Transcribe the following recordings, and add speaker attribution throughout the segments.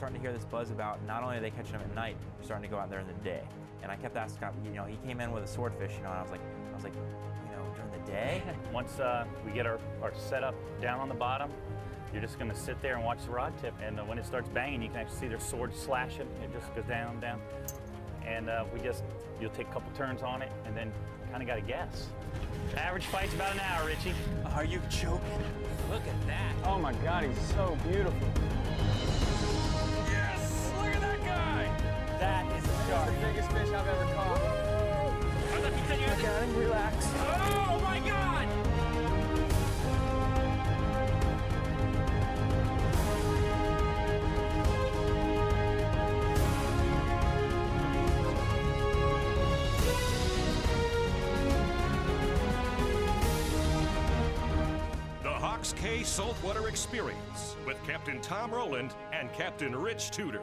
Speaker 1: starting to hear this buzz about not only are they catching them at night, they're starting to go out there in the day. And I kept asking Scott, he came in with a swordfish, and I was like, during the day?
Speaker 2: Once we get our setup down on the bottom, you're just gonna sit there and watch the rod tip, and when it starts banging, you can actually see their sword slashing. It just goes down, down. And you'll take a couple turns on it, and then kind of got to guess. Average fight's about an hour, Richie.
Speaker 1: Are you joking? Look at that.
Speaker 3: Oh my God, he's so beautiful.
Speaker 2: Yes, look at that guy. That is a shark.
Speaker 3: That's the biggest fish I've ever caught.
Speaker 2: I thought you said you
Speaker 3: I got him, relax.
Speaker 2: Oh my God!
Speaker 4: K Saltwater Experience with Captain Tom Rowland and Captain Rich Tudor.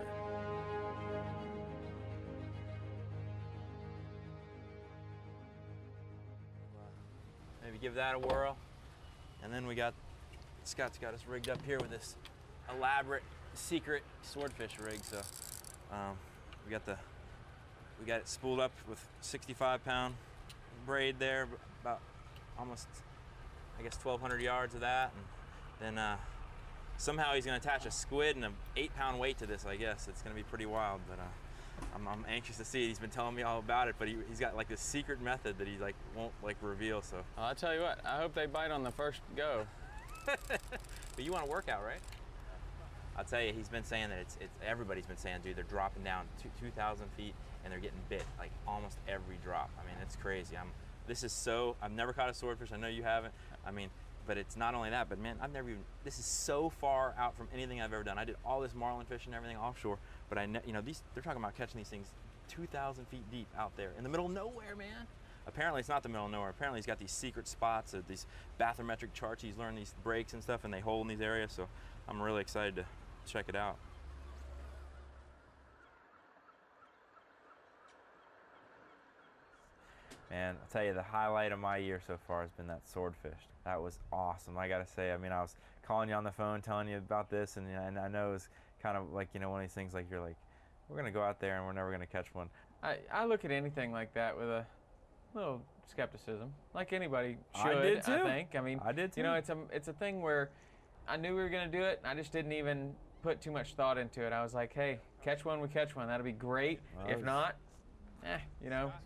Speaker 1: Maybe give that a whirl. And then Scott's got us rigged up here with this elaborate secret swordfish rig. So we got it spooled up with 65-pound braid there, about almost, I guess, 1,200 yards of that, and then somehow he's going to attach a squid and an 8-pound weight to this. I guess it's going to be pretty wild, but I'm anxious to see it. He's been telling me all about it, but he's got like this secret method that he won't reveal. So
Speaker 3: I'll tell you what, I hope they bite on the first go.
Speaker 1: But you want to work out, right? I'll tell you, he's been saying that everybody's been saying, dude, they're dropping down 2,000 feet and they're getting bit like almost every drop. I mean, it's crazy. I've never caught a swordfish. I know you haven't. I mean, but it's not only that, but man, this is so far out from anything I've ever done. I did all this marlin fishing and everything offshore, but they're talking about catching these things 2,000 feet deep out there in the middle of nowhere, man. Apparently it's not the middle of nowhere. Apparently he's got these secret spots, these bathymetric charts. He's learned these breaks and stuff, and they hold in these areas. So I'm really excited to check it out. Man, I'll tell you, the highlight of my year so far has been that swordfish. That was awesome, I gotta say. I mean, I was calling you on the phone, telling you about this, and I know it was kind of like, one of these things like you're like, we're gonna go out there and we're never gonna catch one.
Speaker 3: I look at anything like that with a little skepticism, like anybody should.
Speaker 1: I did too.
Speaker 3: I think. I mean,
Speaker 1: I did too.
Speaker 3: It's a thing where I knew we were gonna do it, and I just didn't even put too much thought into it. I was like, hey, catch one, we catch one. That'll be great. Well, if not,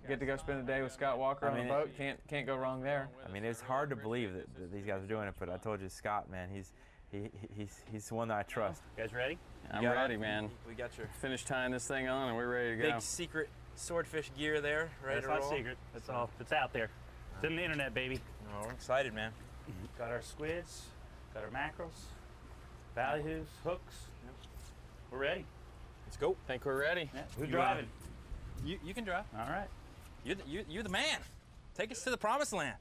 Speaker 3: get to go spend the day with Scott Walker on the boat. Can't go wrong there.
Speaker 1: I mean, it's hard to believe that these guys are doing it, but I told you, Scott, man, he's the one that I trust.
Speaker 2: You guys ready?
Speaker 3: I'm ready, man.
Speaker 1: We got your
Speaker 3: finish tying this thing on, and we're ready to go.
Speaker 1: Big secret swordfish gear there, ready to roll.
Speaker 2: That's not secret. That's all. It's out there. It's in the internet, baby.
Speaker 1: Oh, we're excited, man.
Speaker 2: Got our squids, got our mackerels, ballyhoos, hooks. Yep. We're ready.
Speaker 1: Let's go.
Speaker 3: Think we're ready.
Speaker 2: Yeah. Who's driving?
Speaker 1: You can drive.
Speaker 2: All right.
Speaker 1: You're the man. Take us to the promised land.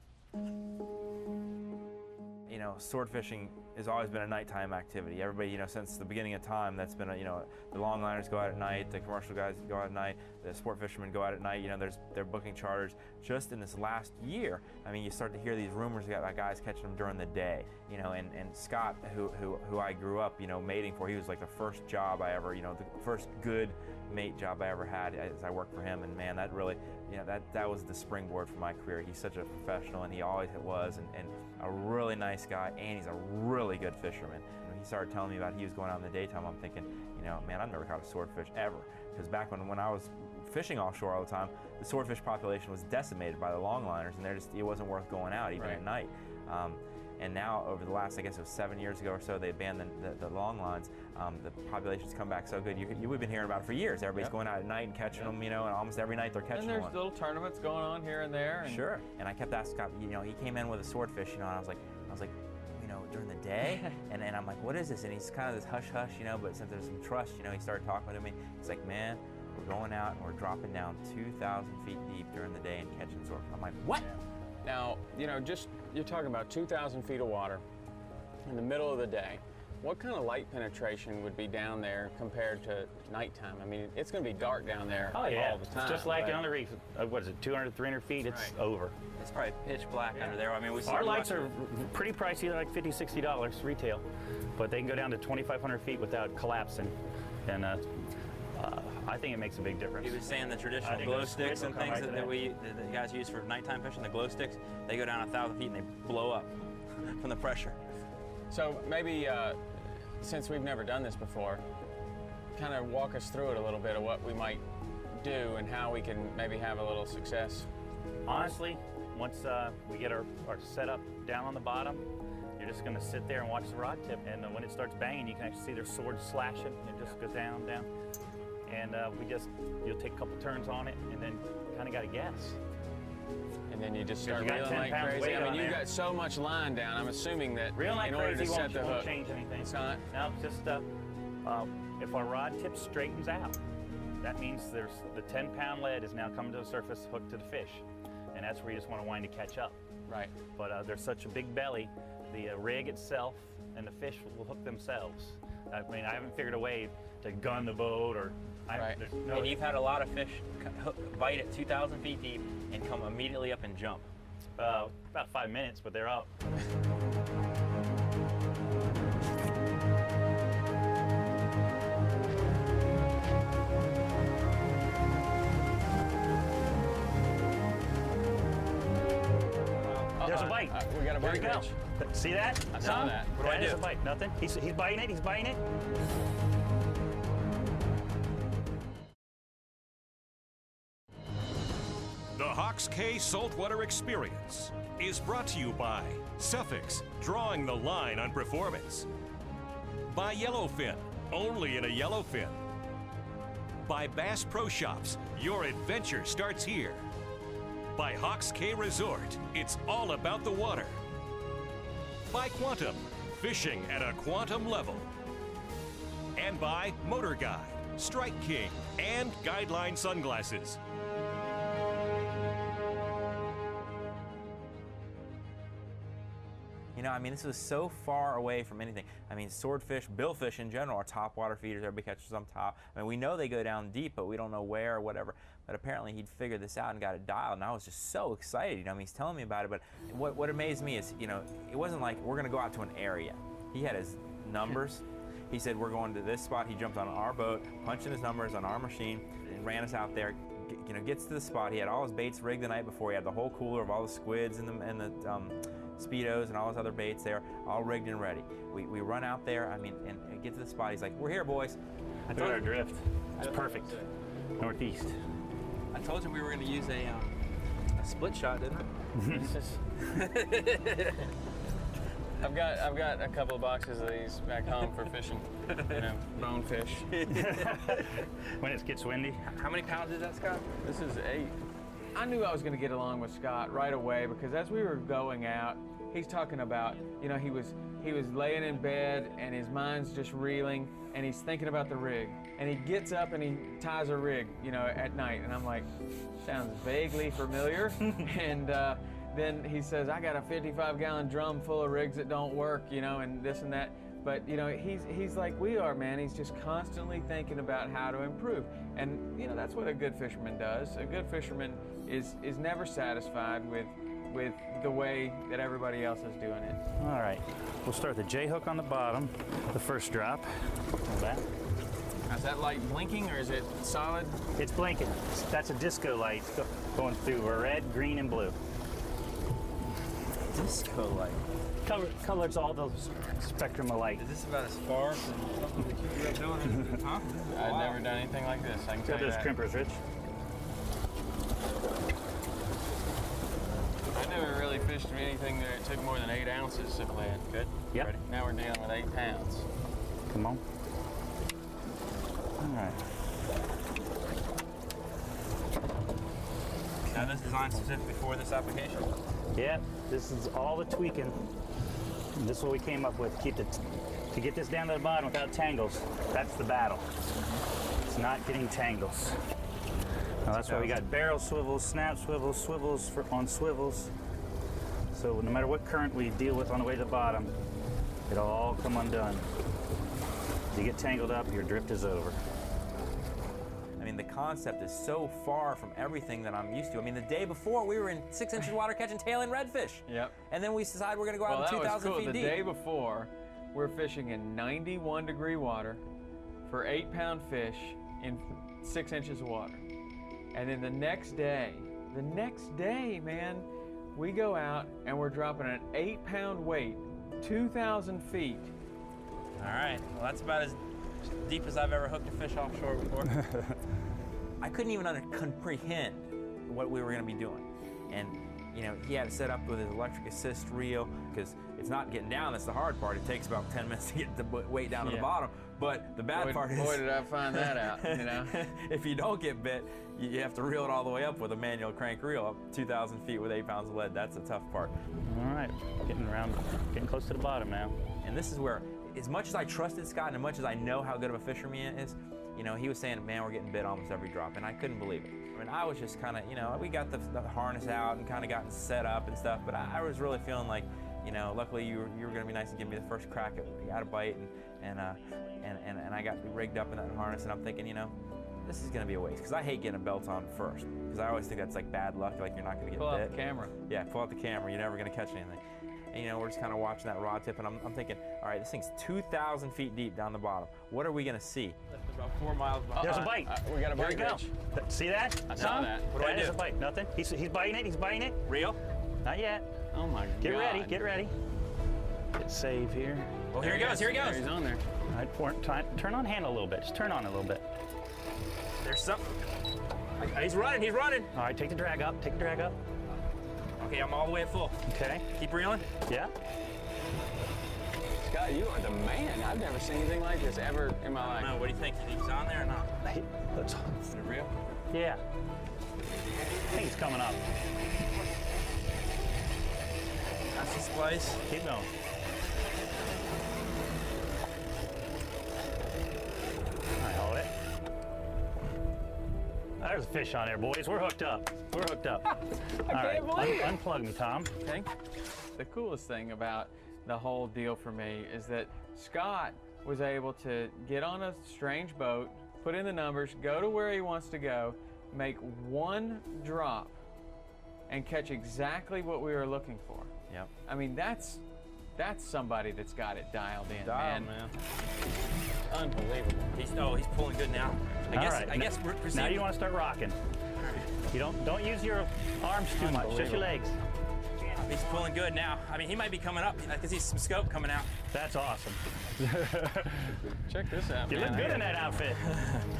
Speaker 1: Sword fishing has always been a nighttime activity. Everybody, since the beginning of time, that's been the longliners go out at night, the commercial guys go out at night, the sport fishermen go out at night. They're booking charters. Just in this last year, I mean, you start to hear these rumors about guys catching them during the day. And Scott, who I grew up, mating for, he was like the first job I ever, the first good mate job I ever had as I worked for him. And man, that really, that was the springboard for my career. He's such a professional, and he always was, and a really nice guy, and he's a really good fisherman. When he started telling me about he was going out in the daytime, I'm thinking, man, I've never caught a swordfish ever. Because back when I was fishing offshore all the time, the swordfish population was decimated by the longliners, and it wasn't worth going out even at night. And now, over the last, I guess it was 7 years ago or so, they banned the long lines. The population's come back so good. We've been hearing about it for years. Everybody's going out at night and catching them, and almost every night they're catching one.
Speaker 3: And there's little tournaments going on here and there. And
Speaker 1: sure. And I kept asking Scott, he came in with a swordfish, and I was like, during the day? and I'm like, what is this? And he's kind of this hush-hush, but since there's some trust, he started talking to me. He's like, man, we're going out and we're dropping down 2,000 feet deep during the day and catching swordfish. I'm like, what?
Speaker 3: Now, you're talking about 2,000 feet of water in the middle of the day. What kind of light penetration would be down there compared to nighttime? I mean, it's going to be dark down there
Speaker 2: Oh yeah,
Speaker 3: all the time.
Speaker 2: it's just like
Speaker 3: but-
Speaker 2: on the reef. What is it, 200, 300 feet? It's
Speaker 3: Right.
Speaker 2: over.
Speaker 1: It's probably pitch black under there. I mean, we see
Speaker 2: Our lights are pretty pricey, they're like $50, $60 retail, but they can go down to 2,500 feet without collapsing. And I think it makes a big difference.
Speaker 1: He was saying the
Speaker 2: I
Speaker 1: traditional
Speaker 2: think
Speaker 1: glow
Speaker 2: those
Speaker 1: sticks and
Speaker 2: will come
Speaker 1: things
Speaker 2: right to
Speaker 1: that
Speaker 2: that.
Speaker 1: the guys use for nighttime fishing, the glow sticks, they go down 1,000 feet and they blow up from the pressure.
Speaker 3: So maybe, since we've never done this before, kind of walk us through it a little bit of what we might do and how we can maybe have a little success.
Speaker 2: Honestly, once we get our setup down on the bottom, you're just going to sit there and watch the rod tip. And when it starts banging, you can actually see their swords slashing. It just goes down, down. And you'll take a couple turns on it and then kind of got to guess.
Speaker 3: And then you just
Speaker 2: Because
Speaker 3: start
Speaker 2: you got
Speaker 3: reeling
Speaker 2: 10
Speaker 3: like
Speaker 2: pounds
Speaker 3: crazy.
Speaker 2: weight
Speaker 3: I mean,
Speaker 2: on
Speaker 3: you've
Speaker 2: there.
Speaker 3: got so much line down. I'm assuming that
Speaker 2: Real like
Speaker 3: in order
Speaker 2: crazy
Speaker 3: to set the
Speaker 2: won't
Speaker 3: hook,
Speaker 2: change anything.
Speaker 3: it's not.
Speaker 2: No, just if our rod tip straightens out, that means the 10-pound lead is now coming to the surface, hooked to the fish. And that's where you just want to wind to catch up.
Speaker 3: Right.
Speaker 2: But there's such a big belly, the rig itself and the fish will hook themselves. I mean, I haven't figured a way to gun the boat or.
Speaker 3: Right.
Speaker 2: There's no,
Speaker 1: And you've had a lot of fish bite at 2,000 feet deep and come immediately up and jump.
Speaker 2: about 5 minutes, but they're up. There's a bite.
Speaker 3: We got a
Speaker 2: There
Speaker 3: bite.
Speaker 2: you go.
Speaker 3: Rich.
Speaker 2: See that?
Speaker 3: I saw that.
Speaker 1: What do I
Speaker 2: That is
Speaker 1: do?
Speaker 2: a bite. Nothing. He's biting it. He's biting it.
Speaker 4: The Hawks K Saltwater Experience is brought to you by Suffix, drawing the line on performance. By Yellowfin, only in a Yellowfin. By Bass Pro Shops, your adventure starts here. By Hawks K Resort, it's all about the water. By Quantum, fishing at a quantum level. And by Motor Guide, Strike King, and Guideline Sunglasses.
Speaker 1: You know, I mean, this was so far away from anything. I mean, swordfish, billfish in general are top water feeders. Everybody catches them top. I mean, we know they go down deep, but we don't know where or whatever. But apparently he'd figured this out and got it dialed, and I was just so excited. You know, I mean, he's telling me about it, but what amazed me is, you know, it wasn't like we're going to go out to an area. He had his numbers. He said, we're going to this spot. He jumped on our boat, punched in his numbers on our machine, and ran us out there. You know, gets to the spot. He had all his baits rigged the night before. He had the whole cooler of all the squids and the speedos and all his other baits there, all rigged and ready. We run out there, I mean, and get to the spot. He's like, we're here, boys.
Speaker 2: Look at our drift. It's perfect. Northeast.
Speaker 1: I told you we were going to use a split shot, didn't I?
Speaker 3: I've got a couple of boxes of these back home for fishing, you know, bonefish.
Speaker 2: When it gets windy.
Speaker 1: How many pounds is that, Scott?
Speaker 3: This is 8. I knew I was going to get along with Scott right away because as we were going out, he's talking about, you know, he was laying in bed and his mind's just reeling and he's thinking about the rig. And he gets up and he ties a rig, you know, at night. And I'm like, sounds vaguely familiar. And then he says, I got a 55-gallon drum full of rigs that don't work, you know, and this and that. But, you know, he's like we are, man. He's just constantly thinking about how to improve. And, you know, that's what a good fisherman does. A good fisherman is never satisfied with the way that everybody else is doing it.
Speaker 2: All right. We'll start the J-hook on the bottom, the first drop. Like that.
Speaker 3: Is that light blinking or is it solid?
Speaker 2: It's blinking. That's a disco light going through red, green, and blue.
Speaker 1: Disco light.
Speaker 2: Colors all the spectrum of light.
Speaker 1: Is this about as far from something that you grew up doing? Huh?
Speaker 3: I've never done anything like this, I can tell
Speaker 2: Got
Speaker 3: you
Speaker 2: those
Speaker 3: that.
Speaker 2: crimpers, Rich.
Speaker 3: I never really fished anything that took more than 8 ounces of lead.
Speaker 1: Good.
Speaker 2: Yep.
Speaker 1: Ready?
Speaker 3: Now we're dealing with 8 pounds.
Speaker 2: Come on. All right.
Speaker 1: Now this is designed specifically for this application.
Speaker 2: Yeah, this is all the tweaking. And this is what we came up with. To get this down to the bottom without tangles. That's the battle. It's not getting tangles. Now that's why we got barrel swivels, snap swivels, swivels on swivels. So no matter what current we deal with on the way to the bottom, It'll all come undone. If you get tangled up, your drift is over.
Speaker 1: I mean, the concept is so far from everything that I'm used to. I mean, the day before, we were in 6 inches of water catching tail-end redfish.
Speaker 3: Yep.
Speaker 1: And then we decided we're going to go out in 2,000 feet
Speaker 3: The
Speaker 1: deep.
Speaker 3: day before, we're fishing in 91-degree water for 8-pound fish in 6 inches of water. And then the next day, man, we go out and we're dropping an 8-pound weight, 2,000 feet.
Speaker 1: All right, well, that's about as deep as I've ever hooked a fish offshore before. I couldn't even comprehend what we were going to be doing. And, you know, he had it set up with his electric assist reel, because it's not getting down, that's the hard part. It takes about 10 minutes to get the weight down to the bottom. But the bad part is...
Speaker 3: Boy, did I find that out, you know?
Speaker 1: If you don't get bit, you have to reel it all the way up with a manual crank reel up 2,000 feet with 8 pounds of lead. That's the tough part.
Speaker 2: All right, getting close to the bottom now.
Speaker 1: And this is where, as much as I trusted Scott and as much as I know how good of a fisherman he is, you know, he was saying, man, we're getting bit almost every drop, and I couldn't believe it. I mean, I was just kind of, you know, we got the harness out and kind of gotten set up and stuff, but I was really feeling like, you know, luckily you were going to be nice and give me the first crack at a bite, and I got rigged up in that harness, and I'm thinking, you know, this is going to be a waste, because I hate getting a belt on first, because I always think that's like bad luck, like you're not going to get
Speaker 3: Pull
Speaker 1: bit.
Speaker 3: out the camera.
Speaker 1: Yeah, pull out the camera, you're never going to catch anything. And, you know, we're just kind of watching that rod tip, and I'm thinking, all right, this thing's 2,000 feet deep down the bottom. What are we going to see? That's about 4 miles behind.
Speaker 2: There's a bite.
Speaker 3: We got a bite.
Speaker 2: There we go. See that?
Speaker 3: I saw that.
Speaker 1: What do I do?
Speaker 2: There's a bite. Nothing. He's biting it. He's biting it.
Speaker 1: Reel?
Speaker 2: Not yet.
Speaker 3: Oh my God.
Speaker 2: Get ready. Get ready. Hit save here.
Speaker 1: Well, here he goes. Here he goes.
Speaker 3: He's on there.
Speaker 2: All right, turn on handle a little bit. Just turn on a little bit.
Speaker 1: There's something. He's running. He's running.
Speaker 2: All right, take the drag up. Take the drag up.
Speaker 1: Okay, I'm all the way at full.
Speaker 2: Okay.
Speaker 1: Keep reeling.
Speaker 2: Yeah.
Speaker 3: Scott, you are the man. I've never seen anything like this ever in my
Speaker 1: I
Speaker 3: life.
Speaker 1: don't know. What do you think? You think he's on there or not?
Speaker 2: Let's.
Speaker 3: Is it real?
Speaker 2: Yeah. I think he's coming up.
Speaker 1: That's the splice.
Speaker 2: Keep going. All right, hold it. There's a fish on there, boys. We're hooked up. We're hooked up.
Speaker 3: I can't believe it.
Speaker 2: Unplug me, Tom.
Speaker 3: Okay. The coolest thing about the whole deal for me is that Scott was able to get on a strange boat, put in the numbers, go to where he wants to go, make one drop, and catch exactly what we were looking for.
Speaker 1: Yep.
Speaker 3: I mean, that's somebody that's got it dialed in,
Speaker 1: Man.
Speaker 3: Unbelievable.
Speaker 1: He's pulling good now. I guess we're
Speaker 2: Now you want to start rocking. You don't use your arms too much, just your legs.
Speaker 1: He's pulling good now. I mean, he might be coming up. I can see some scope coming out.
Speaker 2: That's awesome.
Speaker 3: Check this out,
Speaker 2: You
Speaker 3: man.
Speaker 2: look good in that outfit.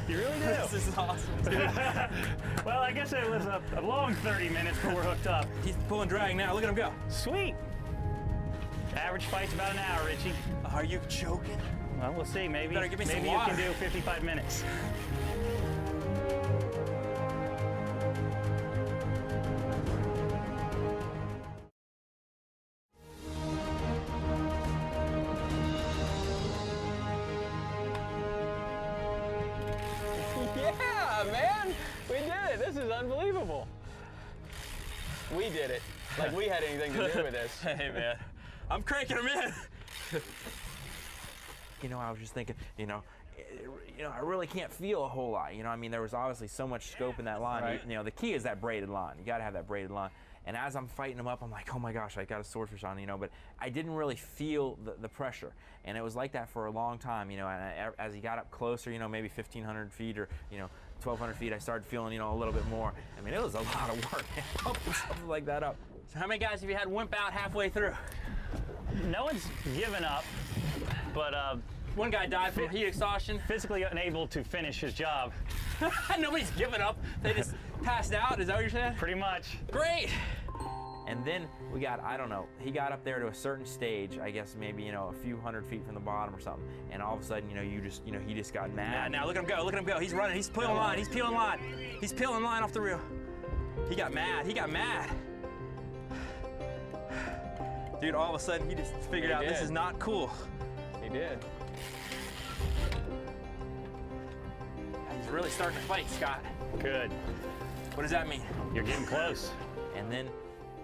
Speaker 2: You really do.
Speaker 1: This is awesome.
Speaker 2: Well, I guess it was a long 30 minutes, but we're hooked up.
Speaker 1: He's pulling drag now. Look at him go.
Speaker 2: Sweet. Average fight's about an hour, Richie.
Speaker 1: Are you joking?
Speaker 2: Well, we'll see. Maybe
Speaker 1: Better give me some
Speaker 2: you
Speaker 1: water.
Speaker 2: can do 55 minutes.
Speaker 3: Yeah, man. We did it. This is unbelievable. We did it. Like we had anything to do with this.
Speaker 1: Hey, man. I'm cranking him in. You know, I was just thinking, you know, I really can't feel a whole lot. You know, I mean, there was obviously so much scope in that line.
Speaker 3: Right.
Speaker 1: You know, the key is that braided line. You got to have that braided line. And as I'm fighting him up, I'm like, oh my gosh, I got a swordfish on, you know, but I didn't really feel the pressure. And it was like that for a long time, you know, and as he got up closer, you know, maybe 1,500 feet or, you know, 1,200 feet, I started feeling, you know, a little bit more. I mean, it was a lot of work, man, pumping something like that up. So how many guys have you had wimp out halfway through?
Speaker 2: No one's given up, but
Speaker 1: One guy died from heat exhaustion.
Speaker 2: physically unable to finish his job.
Speaker 1: Nobody's given up. They just passed out. Is that what you're saying?
Speaker 2: Pretty much.
Speaker 1: Great. And then we got, I don't know, he got up there to a certain stage, I guess maybe, you know, a few hundred feet from the bottom or something. And all of a sudden, you know, he just got mad. Now look at him go, look at him go. He's running, he's peeling line, he's peeling line. He's peeling line off the reel. He got mad, Dude, all of a sudden, he just figured out this is not cool.
Speaker 3: He did.
Speaker 1: He's really starting to fight, Scott.
Speaker 2: Good.
Speaker 1: What does that mean?
Speaker 2: You're getting close.
Speaker 1: And then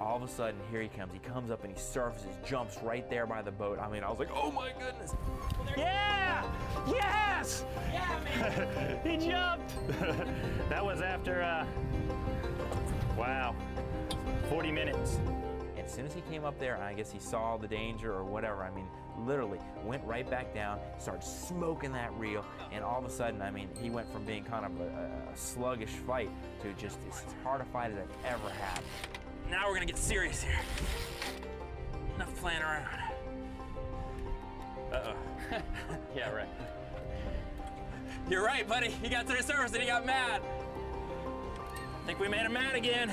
Speaker 1: All of a sudden, here he comes. He comes up and he surfaces, jumps right there by the boat. I mean, I was like, oh my goodness.
Speaker 2: Yeah! Yes!
Speaker 3: Yeah, man.
Speaker 2: He jumped. That was after, wow, 40 minutes.
Speaker 1: And as soon as he came up there, I guess he saw the danger or whatever, I mean, literally went right back down, started smoking that reel, and all of a sudden, I mean, he went from being kind of a sluggish fight to just as hard a fight as I've ever had. Now we're gonna get serious here. Enough playing around. Uh-oh.
Speaker 2: Yeah, right.
Speaker 1: You're right, buddy. He got to the surface and he got mad. I think we made him mad again.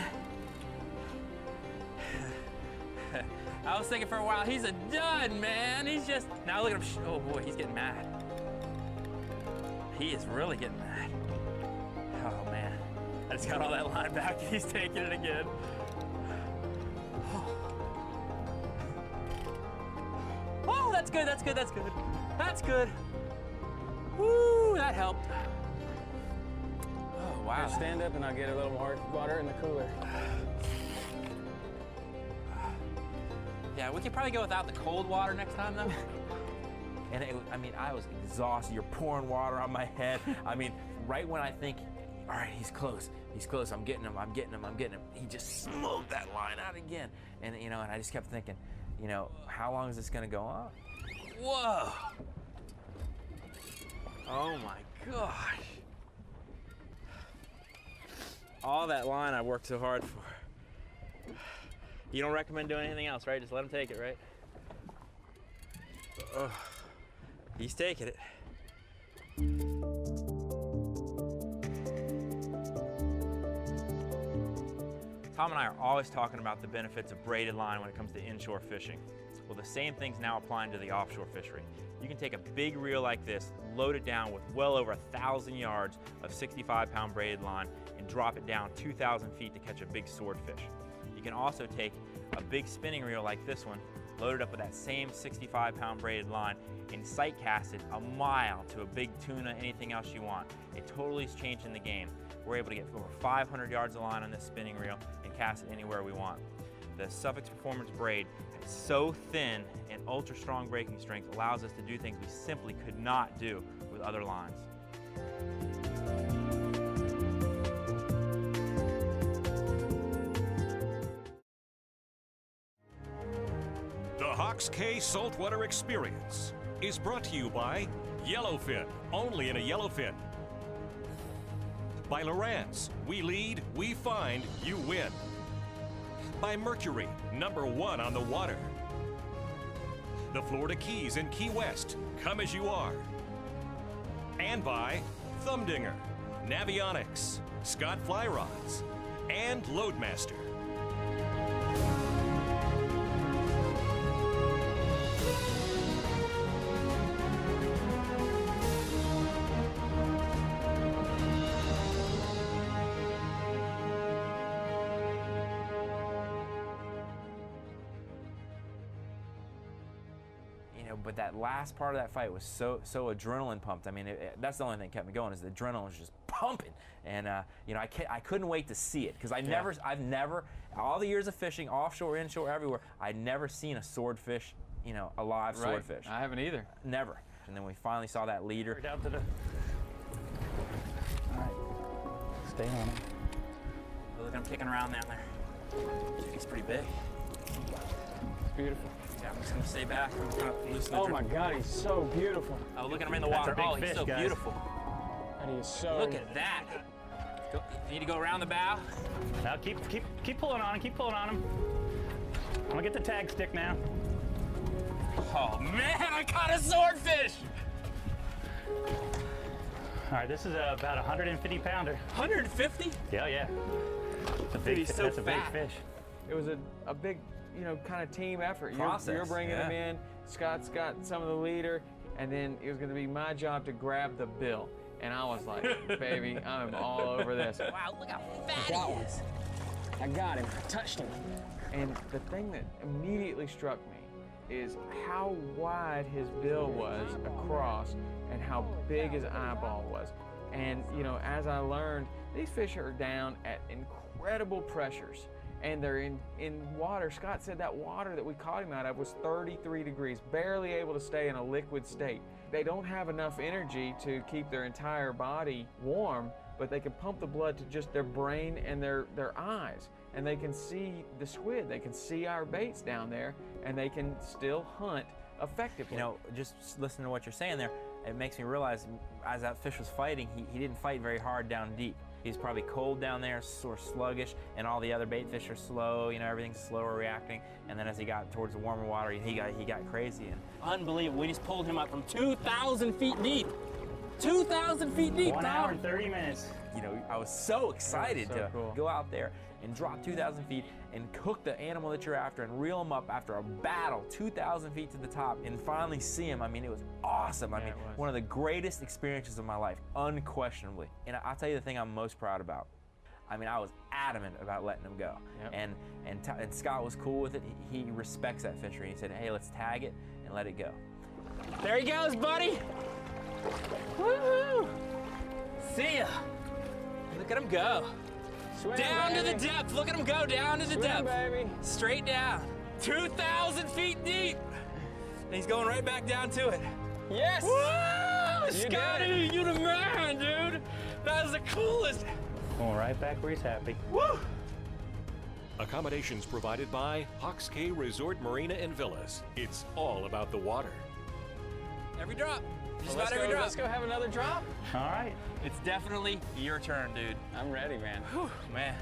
Speaker 1: I was thinking for a while, he's a dud, man. He's just, now look at him. Oh boy, he's getting mad. He is really getting mad. Oh man. I just got all that line back and he's taking it again. Oh, that's good, that's good, that's good. That's good. Woo, that helped. Oh, wow.
Speaker 3: Stand up and I'll get a little more water in the cooler.
Speaker 1: Yeah, we could probably go without the cold water next time, though. And I mean, I was exhausted. You're pouring water on my head. I mean, right when I think, all right, he's close. He's close. I'm getting him. I'm getting him. I'm getting him. He just smoked that line out again. And you know, and I just kept thinking, you know, how long is this going to go on? Whoa! Oh my gosh! All that line I worked so hard for. You don't recommend doing anything else, right? Just let him take it, right? He's taking it. Tom and I are always talking about the benefits of braided line when it comes to inshore fishing. Well, the same thing's now applying to the offshore fishery. You can take a big reel like this, load it down with well over 1,000 yards of 65-pound braided line, and drop it down 2,000 feet to catch a big swordfish. You can also take a big spinning reel like this one, load it up with that same 65-pound braided line, and sight cast it a mile to a big tuna, anything else you want. It totally is changing the game. We're able to get over 500 yards of line on this spinning reel and cast it anywhere we want. The Suffix Performance braid is so thin and ultra strong breaking strength allows us to do things we simply could not do with other lines.
Speaker 4: The Hawks K Saltwater Experience is brought to you by Yellowfin, only in a Yellowfin. By Lowrance, we lead, we find, you win. By Mercury, #1 on the water. The Florida Keys in Key West, come as you are. And by Thumbdinger, Navionics, Scott Fly Rods, and Loadmaster.
Speaker 1: But that last part of that fight was so adrenaline pumped. I mean, that's the only thing that kept me going, is the adrenaline was just pumping. And you know, I couldn't wait to see it, because I've never, all the years of fishing, offshore, inshore, everywhere, I'd never seen a swordfish, you know, a live swordfish.
Speaker 3: I haven't either.
Speaker 1: Never. And then we finally saw that leader.
Speaker 2: Down to the. All right. Stay on it.
Speaker 1: Look at him kicking around down there. He's pretty big.
Speaker 3: It's beautiful.
Speaker 1: Yeah, I'm just gonna stay back. I'm gonna loosen the
Speaker 3: Oh my God, he's so beautiful.
Speaker 1: Oh, look at him in the
Speaker 2: That's
Speaker 1: water.
Speaker 2: a big
Speaker 1: Oh, he's
Speaker 2: fish,
Speaker 1: so
Speaker 2: guys.
Speaker 1: beautiful.
Speaker 3: And he is so.
Speaker 1: Look at that. Go, you need to go around the bow.
Speaker 2: Now keep pulling on him. Keep pulling on him. I'm gonna get the tag stick now.
Speaker 1: Oh man, I caught a swordfish.
Speaker 2: All right, this is about a 150 pounder.
Speaker 1: 150?
Speaker 2: Yeah. It's a
Speaker 1: Dude,
Speaker 2: big,
Speaker 1: he's so
Speaker 2: that's a big
Speaker 1: fat.
Speaker 2: fish.
Speaker 3: It was a big, you know, kind of team effort.
Speaker 1: Process,
Speaker 3: You're bringing
Speaker 1: yeah.
Speaker 3: him in. Scott's got some of the leader, and then it was going to be my job to grab the bill. And I was like, baby, I'm all over this.
Speaker 1: Wow, look how fat
Speaker 3: got
Speaker 1: he is.
Speaker 3: I got him. I touched him. And the thing that immediately struck me is how wide his bill was across and how big his eyeball was. And, you know, as I learned, these fish are down at incredible pressures. and they're in water. Scott said that water that we caught him out of was 33 degrees, barely able to stay in a liquid state. They don't have enough energy to keep their entire body warm, but they can pump the blood to just their brain and their eyes. And they can see the squid, they can see our baits down there, and they can still hunt effectively.
Speaker 1: You know, just listening to what you're saying there, it makes me realize as that fish was fighting, he didn't fight very hard down deep. He's probably cold down there, sort of sluggish, and all the other bait fish are slow, you know, everything's slower reacting. And then as he got towards the warmer water, he got crazy. And
Speaker 5: unbelievable. We just pulled him up from 2,000 feet deep. 2,000 feet deep.
Speaker 2: 1 hour and 30 minutes.
Speaker 1: You know, I was so excited to
Speaker 3: cool.
Speaker 1: go out there and drop 2,000 feet and cook the animal that you're after and reel him up after a battle 2,000 feet to the top and finally see him. I mean, it was awesome. I mean, one of the greatest experiences of my life, unquestionably. And I'll tell you the thing I'm most proud about. I mean, I was adamant about letting him go.
Speaker 3: Yep.
Speaker 1: And Scott was cool with it. He respects that fishery. He said, hey, let's tag it and let it go.
Speaker 5: There he goes, buddy. Woohoo! See ya. Look at him go.
Speaker 3: Swim,
Speaker 5: Down
Speaker 3: baby.
Speaker 5: to the depth. Look at him go down to the
Speaker 3: Swim,
Speaker 5: depth.
Speaker 3: baby.
Speaker 5: Straight down. 2,000 feet deep. And he's going right back down to it.
Speaker 3: Yes!
Speaker 5: Woo! Scotty, you the man, dude. That was the coolest.
Speaker 2: Going right back where he's happy.
Speaker 5: Woo!
Speaker 4: Accommodations provided by Hawks Cay Resort Marina and Villas. It's all about the water.
Speaker 5: Every drop. Just
Speaker 3: Well,
Speaker 5: about every drop.
Speaker 3: let's go have another drop.
Speaker 2: All right.
Speaker 5: It's definitely your turn, dude.
Speaker 3: I'm ready, man.
Speaker 5: Whew, man.